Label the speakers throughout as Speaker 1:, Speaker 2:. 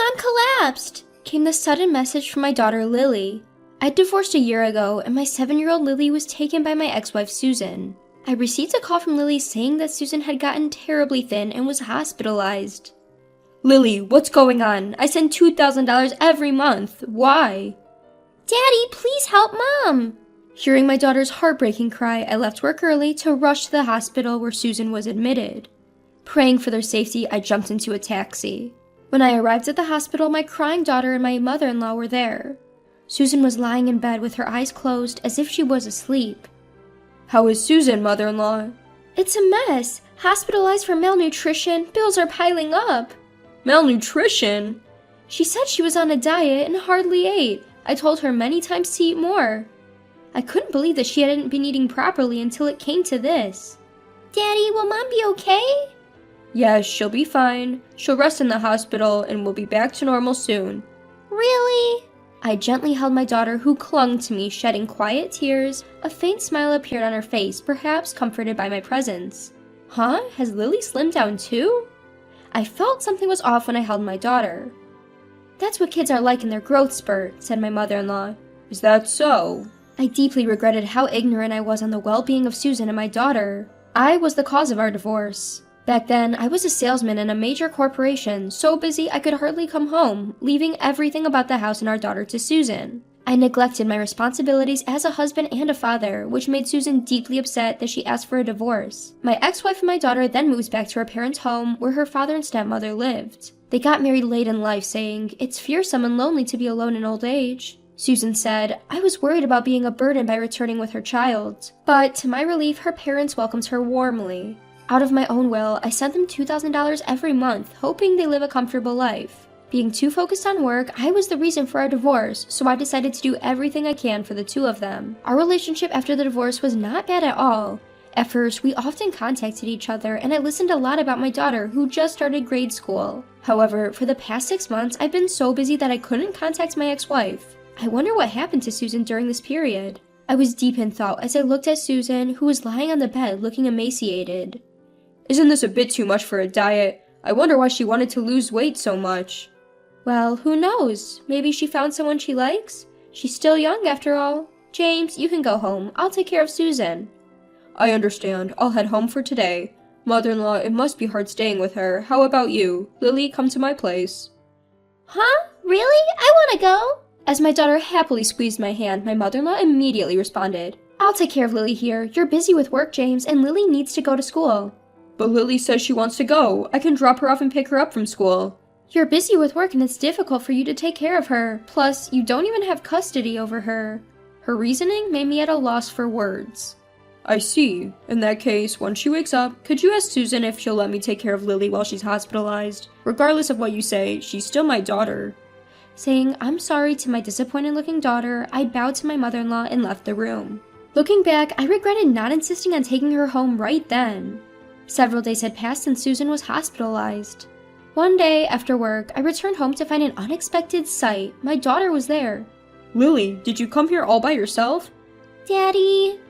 Speaker 1: Mom collapsed, came the sudden message from my daughter Lily. I'd divorced a year ago, and my 7-year-old Lily was taken by my ex-wife Susan. I received a call from Lily saying that Susan had gotten terribly thin and was hospitalized. Lily, what's going on? I send $2,000 every month. Why? Daddy, please help Mom! Hearing my daughter's heartbreaking cry, I left work early to rush to the hospital where Susan was admitted. Praying for their safety, I jumped into a taxi. When I arrived at the hospital, my crying daughter and my mother-in-law were there. Susan was lying in bed with her eyes closed as if she was asleep. How is Susan, mother-in-law? It's a mess. Hospitalized for malnutrition. Bills are piling up. Malnutrition? She said she was on a diet and hardly ate. I told her many times to eat more. I couldn't believe that she hadn't been eating properly until it came to this. Daddy, will Mom be okay? Yes, she'll be fine. She'll rest in the hospital and we'll be back to normal soon. Really? I gently held my daughter, who clung to me, shedding quiet tears. A faint smile appeared on her face, perhaps comforted by my presence. Huh? Has Lily slimmed down too? I felt something was off when I held my daughter. That's what kids are like in their growth spurt, said my mother-in-law. Is that so? I deeply regretted how ignorant I was on the well-being of Susan and my daughter. I was the cause of our divorce. Back then, I was a salesman in a major corporation, so busy I could hardly come home, leaving everything about the house and our daughter to Susan. I neglected my responsibilities as a husband and a father, which made Susan deeply upset that she asked for a divorce. My ex-wife and my daughter then moved back to her parents' home, where her father and stepmother lived. They got married late in life, saying, "It's fearsome and lonely to be alone in old age." Susan said, "I was worried about being a burden by returning with her child." But, to my relief, her parents welcomed her warmly. Out of my own will, I sent them $2,000 every month, hoping they live a comfortable life. Being too focused on work, I was the reason for our divorce, so I decided to do everything I can for the two of them. Our relationship after the divorce was not bad at all. At first, we often contacted each other, and I listened a lot about my daughter, who just started grade school. However, for the past 6 months, I've been so busy that I couldn't contact my ex-wife. I wonder what happened to Susan during this period. I was deep in thought as I looked at Susan, who was lying on the bed looking emaciated. Isn't this a bit too much for a diet? I wonder why she wanted to lose weight so much. Well, who knows? Maybe she found someone she likes? She's still young after all. James, you can go home. I'll take care of Susan. I understand. I'll head home for today. Mother-in-law, it must be hard staying with her. How about you? Lily, come to my place. Huh? Really? I want to go. As my daughter happily squeezed my hand, my mother-in-law immediately responded. I'll take care of Lily here. You're busy with work, James, and Lily needs to go to school. But Lily says she wants to go. I can drop her off and pick her up from school. You're busy with work and it's difficult for you to take care of her. Plus, you don't even have custody over her. Her reasoning made me at a loss for words. I see. In that case, when she wakes up, could you ask Susan if she'll let me take care of Lily while she's hospitalized? Regardless of what you say, she's still my daughter. Saying I'm sorry to my disappointed-looking daughter, I bowed to my mother-in-law and left the room. Looking back, I regretted not insisting on taking her home right then. Several days had passed and Susan was hospitalized. One day, after work, I returned home to find an unexpected sight. My daughter was there. Lily, did you come here all by yourself? Daddy?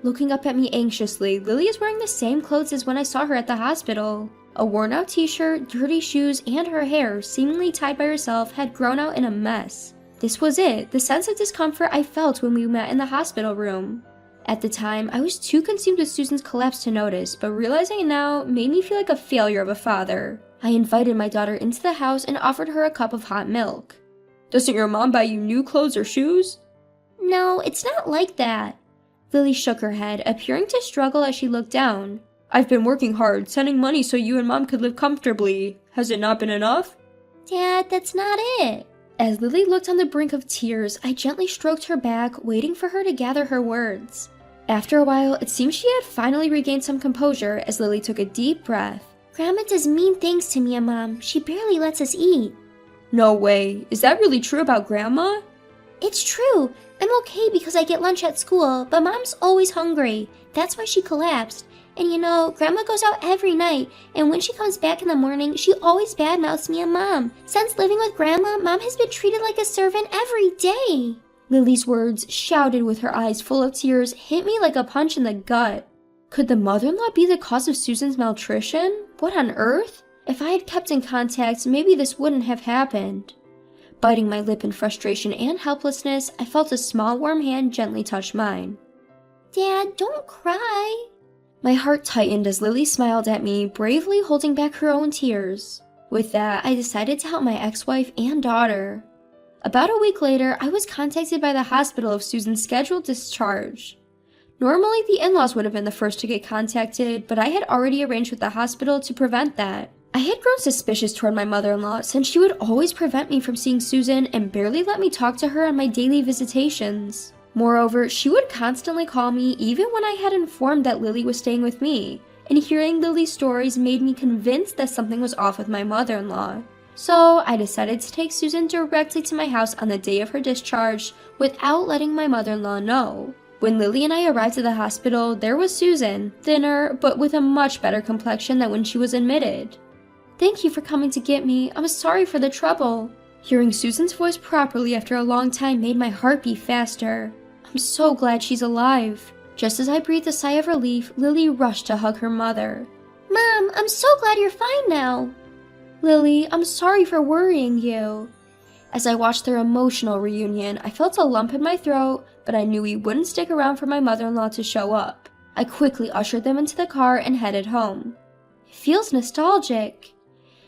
Speaker 1: Looking up at me anxiously, Lily is wearing the same clothes as when I saw her at the hospital. A worn-out t-shirt, dirty shoes, and her hair, seemingly tied by herself, had grown out in a mess. This was it, the sense of discomfort I felt when we met in the hospital room. At the time, I was too consumed with Susan's collapse to notice, but realizing it now made me feel like a failure of a father. I invited my daughter into the house and offered her a cup of hot milk. Doesn't your mom buy you new clothes or shoes? No, it's not like that. Lily shook her head, appearing to struggle as she looked down. I've been working hard, sending money so you and Mom could live comfortably. Has it not been enough? Dad, that's not it. As Lily looked on the brink of tears, I gently stroked her back, waiting for her to gather her words. After a while, it seemed she had finally regained some composure as Lily took a deep breath. Grandma does mean things to me and Mom. She barely lets us eat. No way. Is that really true about Grandma? It's true. I'm okay because I get lunch at school, but Mom's always hungry. That's why she collapsed. And you know, Grandma goes out every night, and when she comes back in the morning, she always badmouths me and Mom. Since living with Grandma, Mom has been treated like a servant every day. Lily's words, shouted with her eyes full of tears, hit me like a punch in the gut. Could the mother-in-law be the cause of Susan's malnutrition? What on earth? If I had kept in contact, maybe this wouldn't have happened. Biting my lip in frustration and helplessness, I felt a small warm hand gently touch mine. "Dad, don't cry." My heart tightened as Lily smiled at me, bravely holding back her own tears. With that, I decided to help my ex-wife and daughter. About a week later, I was contacted by the hospital of Susan's scheduled discharge. Normally, the in-laws would have been the first to get contacted, but I had already arranged with the hospital to prevent that. I had grown suspicious toward my mother-in-law since she would always prevent me from seeing Susan and barely let me talk to her on my daily visitations. Moreover, she would constantly call me even when I had informed that Lily was staying with me, and hearing Lily's stories made me convinced that something was off with my mother-in-law. So I decided to take Susan directly to my house on the day of her discharge without letting my mother-in-law know. When Lily and I arrived at the hospital, there was Susan, thinner, but with a much better complexion than when she was admitted. "Thank you for coming to get me. I'm sorry for the trouble." Hearing Susan's voice properly after a long time made my heart beat faster. I'm so glad she's alive. Just as I breathed a sigh of relief, Lily rushed to hug her mother. "Mom, I'm so glad you're fine now." "Lily, I'm sorry for worrying you." As I watched their emotional reunion, I felt a lump in my throat, but I knew he wouldn't stick around for my mother-in-law to show up. I quickly ushered them into the car and headed home. It feels nostalgic.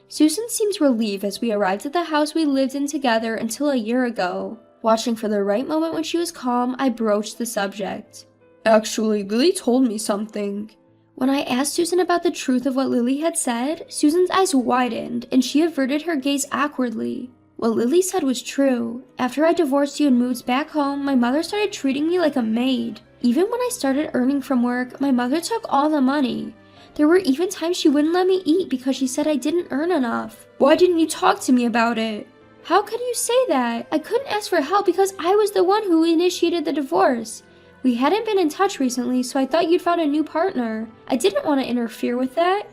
Speaker 1: Susan seemed relieved as we arrived at the house we lived in together until a year ago. Watching for the right moment when she was calm, I broached the subject. "Actually, Lily told me something." When I asked Susan about the truth of what Lily had said, Susan's eyes widened and she averted her gaze awkwardly. What Lily said was true. After I divorced you and moved back home, my mother started treating me like a maid. Even when I started earning from work, my mother took all the money. There were even times she wouldn't let me eat because she said I didn't earn enough. "Why didn't you talk to me about it?" "How could you say that? I couldn't ask for help because I was the one who initiated the divorce. We hadn't been in touch recently, so I thought you'd found a new partner. I didn't want to interfere with that."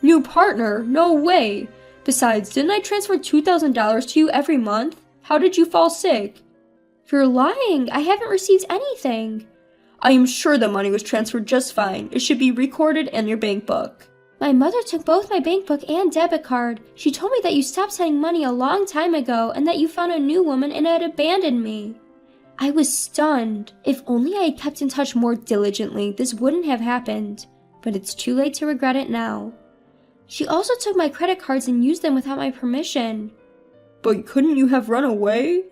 Speaker 1: "New partner? No way! Besides, didn't I transfer $2,000 to you every month? How did you fall sick?" "You're lying. I haven't received anything." "I am sure the money was transferred just fine. It should be recorded in your bank book." "My mother took both my bank book and debit card. She told me that you stopped sending money a long time ago and that you found a new woman and had abandoned me." I was stunned. If only I had kept in touch more diligently, this wouldn't have happened. But it's too late to regret it now. "She also took my credit cards and used them without my permission." "But couldn't you have run away?"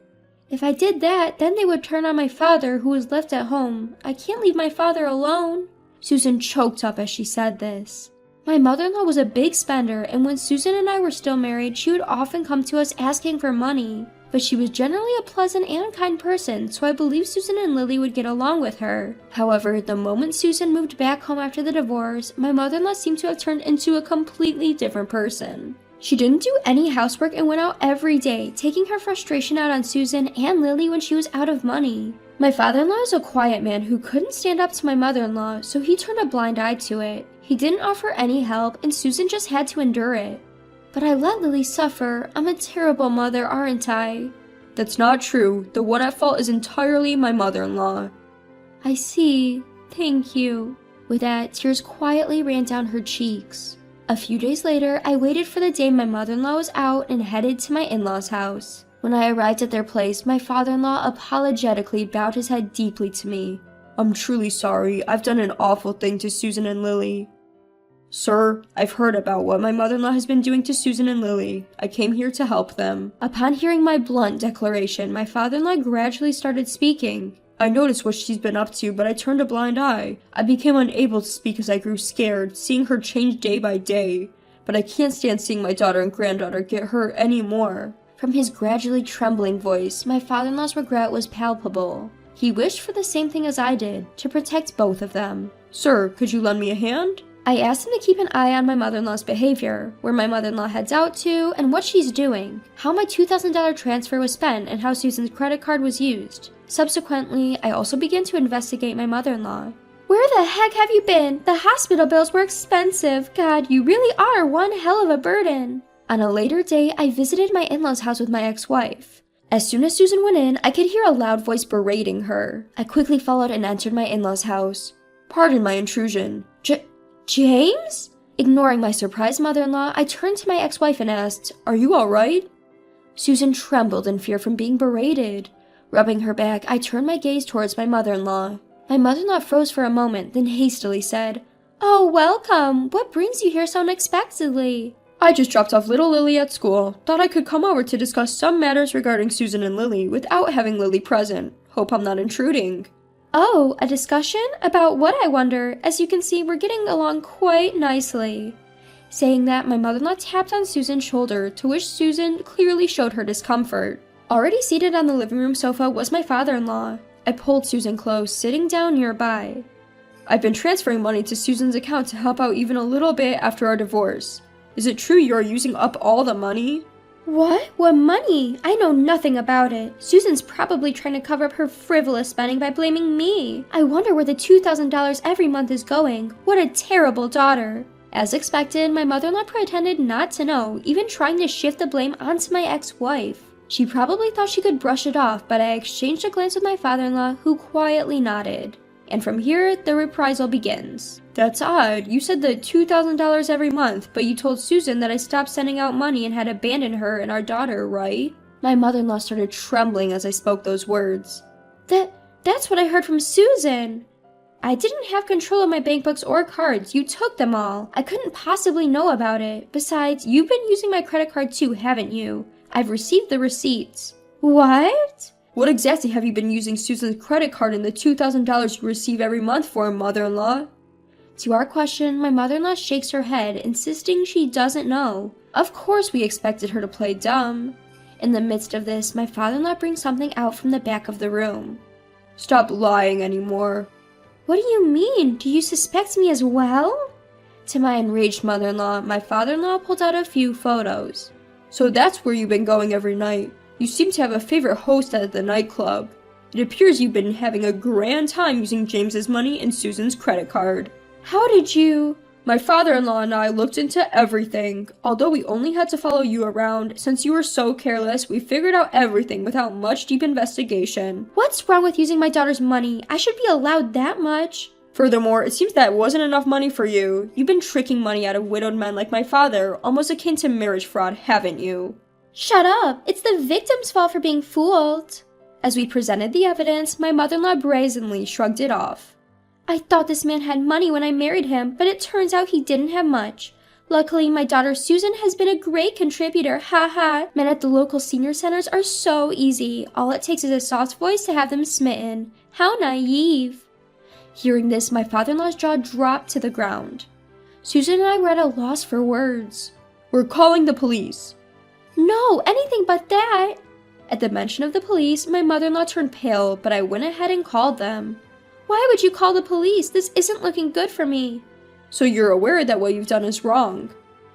Speaker 1: "If I did that, then they would turn on my father, who was left at home. I can't leave my father alone." Susan choked up as she said this. My mother-in-law was a big spender, and when Susan and I were still married, she would often come to us asking for money. But she was generally a pleasant and kind person, so I believed Susan and Lily would get along with her. However, the moment Susan moved back home after the divorce, my mother-in-law seemed to have turned into a completely different person. She didn't do any housework and went out every day, taking her frustration out on Susan and Lily when she was out of money. My father-in-law is a quiet man who couldn't stand up to my mother-in-law, so he turned a blind eye to it. He didn't offer any help, and Susan just had to endure it. But I let Lily suffer. I'm a terrible mother, aren't I? "That's not true. The one at fault is entirely my mother-in-law." "I see. Thank you." With that, tears quietly ran down her cheeks. A few days later, I waited for the day my mother-in-law was out and headed to my in-laws' house. When I arrived at their place, my father-in-law apologetically bowed his head deeply to me. "I'm truly sorry. I've done an awful thing to Susan and Lily." "Sir, I've heard about what my mother-in-law has been doing to Susan and Lily. I came here to help them." Upon hearing my blunt declaration, my father-in-law gradually started speaking. "I noticed what she's been up to, but I turned a blind eye. I became unable to speak as I grew scared, seeing her change day by day. But I can't stand seeing my daughter and granddaughter get hurt anymore." From his gradually trembling voice, my father-in-law's regret was palpable. He wished for the same thing as I did, to protect both of them. "Sir, could you lend me a hand?" I asked him to keep an eye on my mother-in-law's behavior, where my mother-in-law heads out to, and what she's doing, how my $2,000 transfer was spent, and how Susan's credit card was used. Subsequently, I also began to investigate my mother-in-law. "Where the heck have you been? The hospital bills were expensive. God, you really are one hell of a burden." On a later day, I visited my in-laws' house with my ex-wife. As soon as Susan went in, I could hear a loud voice berating her. I quickly followed and entered my in-laws' house. "Pardon my intrusion. James?" Ignoring my surprised mother-in-law, I turned to my ex-wife and asked, "Are you all right?" Susan trembled in fear from being berated. Rubbing her back, I turned my gaze towards my mother-in-law. My mother-in-law froze for a moment, then hastily said, "Oh, welcome! What brings you here so unexpectedly?"
Speaker 2: "I just dropped off little Lily at school. Thought I could come over to discuss some matters regarding Susan and Lily without having Lily present. Hope I'm not intruding."
Speaker 1: "Oh, a discussion? About what, I wonder? As you can see, we're getting along quite nicely." Saying that, my mother-in-law tapped on Susan's shoulder, to which Susan clearly showed her discomfort. Already seated on the living room sofa was my father-in-law. I pulled Susan close, sitting down nearby.
Speaker 2: "I've been transferring money to Susan's account to help out even a little bit after our divorce. Is it true you are using up all the money?"
Speaker 1: "What? What money? I know nothing about it. Susan's probably trying to cover up her frivolous spending by blaming me. I wonder where the $2,000 every month is going. What a terrible daughter." As expected, my mother-in-law pretended not to know, even trying to shift the blame onto my ex-wife. She probably thought she could brush it off, but I exchanged a glance with my father-in-law, who quietly nodded. And from here, the reprisal begins.
Speaker 2: "That's odd. You said the $2,000 every month, but you told Susan that I stopped sending out money and had abandoned her and our daughter, right?"
Speaker 1: My mother-in-law started trembling as I spoke those words. That's what I heard from Susan. I didn't have control of my bank books or cards. You took them all. I couldn't possibly know about it. Besides, you've been using my credit card too, haven't you? I've received the receipts." "What?"
Speaker 2: "What exactly have you been using Susan's credit card and the $2,000 you receive every month for, mother-in-law?"
Speaker 1: To our question, my mother-in-law shakes her head, insisting she doesn't know. Of course we expected her to play dumb. In the midst of this, my father-in-law brings something out from the back of the room.
Speaker 2: "Stop lying anymore."
Speaker 1: "What do you mean? Do you suspect me as well?" To my enraged mother-in-law, my father-in-law pulled out a few photos.
Speaker 2: "So that's where you've been going every night. You seem to have a favorite host at the nightclub. It appears you've been having a grand time using James's money and Susan's credit card."
Speaker 1: "How did you?"
Speaker 2: "My father-in-law and I looked into everything. Although we only had to follow you around, since you were so careless, we figured out everything without much deep investigation."
Speaker 1: "What's wrong with using my daughter's money? I should be allowed that much."
Speaker 2: "Furthermore, it seems that wasn't enough money for you. You've been tricking money out of widowed men like my father, almost akin to marriage fraud, haven't you?"
Speaker 1: "Shut up! It's the victim's fault for being fooled." As we presented the evidence, my mother-in-law brazenly shrugged it off. "I thought this man had money when I married him, but it turns out he didn't have much. Luckily, my daughter Susan has been a great contributor, ha. Men at the local senior centers are so easy. All it takes is a soft voice to have them smitten. How naive." Hearing this, my father-in-law's jaw dropped to the ground. Susan and I were at a loss for words.
Speaker 2: "We're calling the police."
Speaker 1: "No, anything but that." At the mention of the police, my mother-in-law turned pale, but I went ahead and called them. "Why would you call the police? This isn't looking good for me."
Speaker 2: "So you're aware that what you've done is wrong?"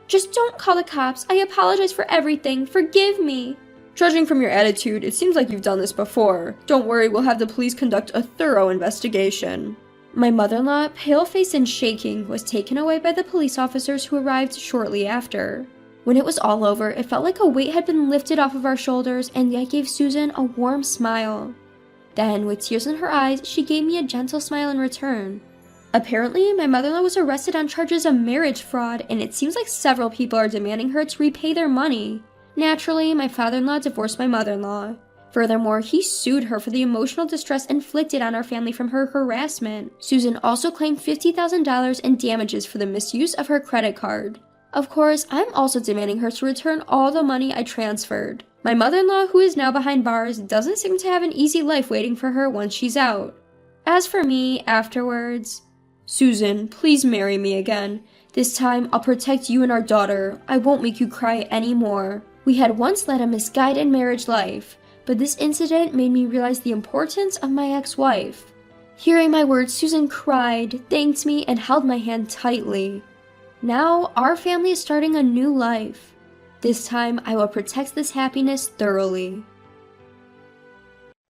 Speaker 1: "Just don't call the cops. I apologize for everything. Forgive me."
Speaker 2: "Judging from your attitude, it seems like you've done this before. Don't worry, we'll have the police conduct a thorough investigation."
Speaker 1: My mother-in-law, pale-faced and shaking, was taken away by the police officers who arrived shortly after. When it was all over, it felt like a weight had been lifted off of our shoulders, and I gave Susan a warm smile. Then, with tears in her eyes, she gave me a gentle smile in return. Apparently, my mother-in-law was arrested on charges of marriage fraud, and it seems like several people are demanding her to repay their money. Naturally, my father-in-law divorced my mother-in-law. Furthermore, he sued her for the emotional distress inflicted on our family from her harassment. Susan also claimed $50,000 in damages for the misuse of her credit card. Of course, I'm also demanding her to return all the money I transferred. My mother-in-law, who is now behind bars, doesn't seem to have an easy life waiting for her once she's out. As for me, afterwards,
Speaker 2: "Susan, please marry me again. This time, I'll protect you and our daughter. I won't make you cry anymore."
Speaker 1: We had once led a misguided marriage life, but this incident made me realize the importance of my ex-wife. Hearing my words, Susan cried, thanked me, and held my hand tightly. Now, our family is starting a new life. This time, I will protect this happiness thoroughly.